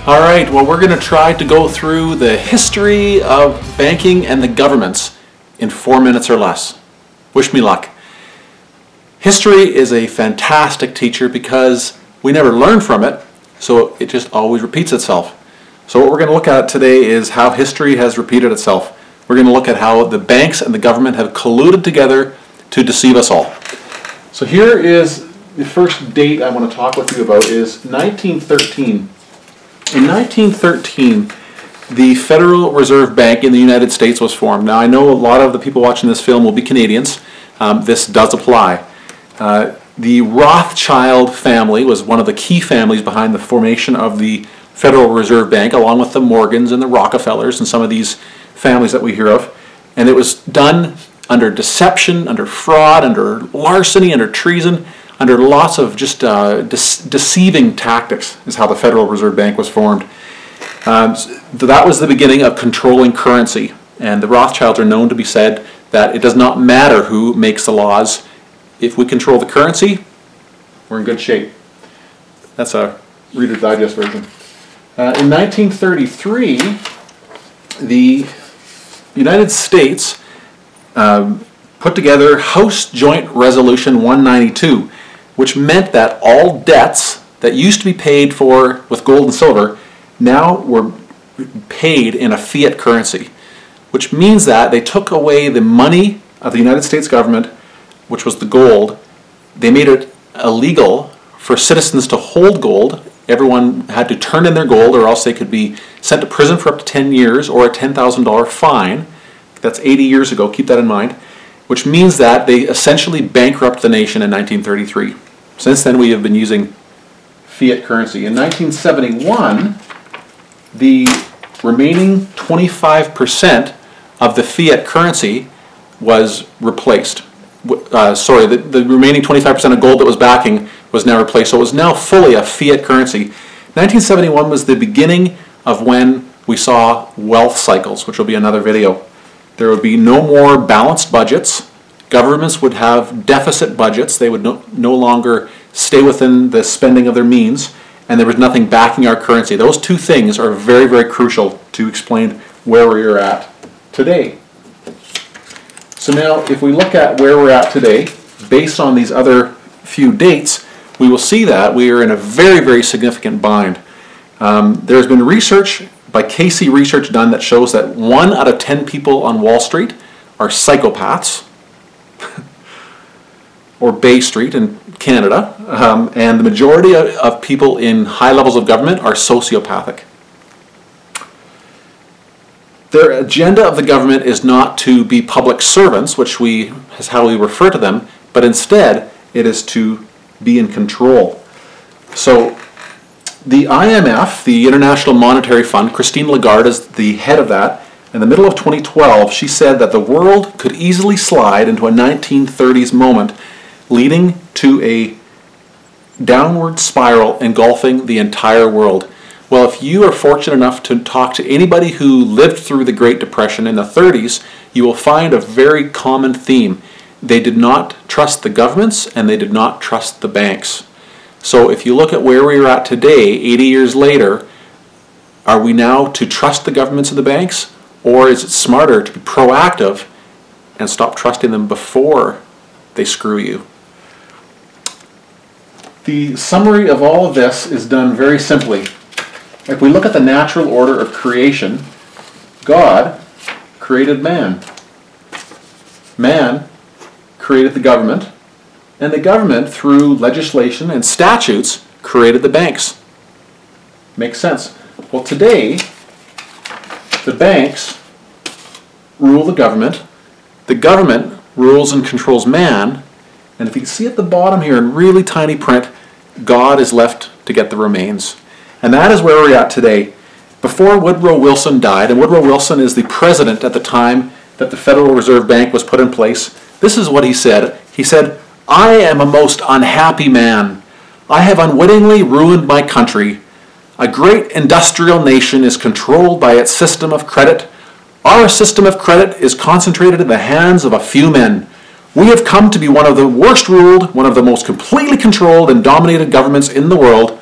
All right, well, we're going to try to go through the history of banking and the governments in 4 minutes or less. Wish me luck. History is a fantastic teacher because we never learn from it, so it just always repeats itself. So what we're going to look at today is how history has repeated itself. We're going to look at how the banks and the government have colluded together to deceive us all. So here is the first date I want to talk with you about is 1913. In 1913, the Federal Reserve Bank in the United States was formed. Now, I know a lot of the people watching this film will be Canadians. This does apply. The Rothschild family was one of the key families behind the formation of the Federal Reserve Bank, along with the Morgans and the Rockefellers and some of these families that we hear of. And it was done under deception, under fraud, under larceny, under treason, under lots of just deceiving tactics is how the Federal Reserve Bank was formed. That was the beginning of controlling currency. And the Rothschilds are known to be said that it does not matter who makes the laws. If we control the currency, we're in good shape. That's a Reader's Digest version. In 1933, the United States put together House Joint Resolution 192, which meant that all debts that used to be paid for with gold and silver now were paid in a fiat currency, which means that they took away the money of the United States government, which was the gold. They made it illegal for citizens to hold gold. Everyone had to turn in their gold or else they could be sent to prison for up to 10 years or a $10,000 fine. That's 80 years ago, keep that in mind. Which means that they essentially bankrupt the nation in 1933. Since then we have been using fiat currency. In 1971, the remaining 25% of the fiat currency was replaced. The remaining 25% of gold that was backing was now replaced, so it was now fully a fiat currency. 1971 was the beginning of when we saw wealth cycles, which will be another video. There would be no more balanced budgets. Governments would have deficit budgets. They would no longer stay within the spending of their means, and there was nothing backing our currency. Those two things are very, very crucial to explain where we're at today. So now, if we look at where we're at today, based on these other few dates, we will see that we are in a very, very significant bind. There's been research by Casey Research done that shows that 1 out of 10 people on Wall Street are psychopaths, or Bay Street in Canada, and the majority of people in high levels of government are sociopathic. Their agenda of the government is not to be public servants, which is how we refer to them, but instead it is to be in control. So the IMF, the International Monetary Fund, Christine Lagarde is the head of that. In the middle of 2012, she said that the world could easily slide into a 1930s moment, leading to a downward spiral engulfing the entire world. Well, if you are fortunate enough to talk to anybody who lived through the Great Depression in the 30s, you will find a very common theme. They did not trust the governments and they did not trust the banks. So if you look at where we are at today, 80 years later, are we now to trust the governments and the banks? Or is it smarter to be proactive and stop trusting them before they screw you? The summary of all of this is done very simply. If we look at the natural order of creation, God created man. Man created the government. And the government, through legislation and statutes, created the banks. Makes sense. Well, today, the banks rule the government rules and controls man, and if you can see at the bottom here in really tiny print, God is left to get the remains. And that is where we're at today. Before Woodrow Wilson died, and Woodrow Wilson is the president at the time that the Federal Reserve Bank was put in place, this is what he said. He said, "I am a most unhappy man. I have unwittingly ruined my country. A great industrial nation is controlled by its system of credit. Our system of credit is concentrated in the hands of a few men. We have come to be one of the worst ruled, one of the most completely controlled and dominated governments in the world.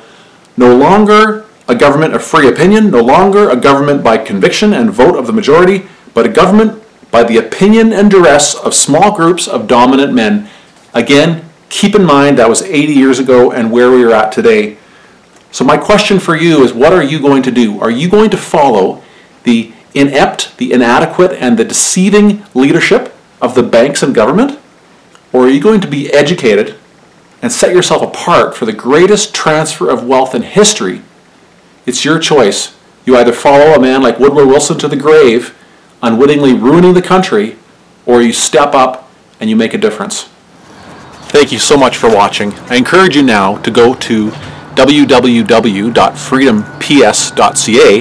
No longer a government of free opinion, no longer a government by conviction and vote of the majority, but a government by the opinion and duress of small groups of dominant men. Again, keep in mind that was 80 years ago and where we are at today. So my question for you is, what are you going to do? Are you going to follow the inept, the inadequate, and the deceiving leadership of the banks and government? Or are you going to be educated and set yourself apart for the greatest transfer of wealth in history? It's your choice. You either follow a man like Woodrow Wilson to the grave, unwittingly ruining the country, or you step up and you make a difference. Thank you so much for watching. I encourage you now to go to www.freedomps.ca,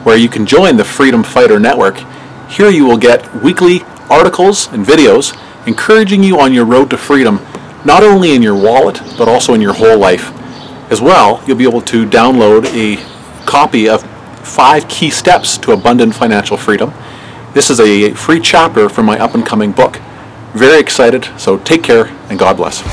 where you can join the Freedom Fighter Network. Here you will get weekly articles and videos encouraging you on your road to freedom, not only in your wallet, but also in your whole life. As well, you'll be able to download a copy of 5 key steps to abundant financial freedom. This is a free chapter from my up-and-coming book. Very excited, so take care and God bless.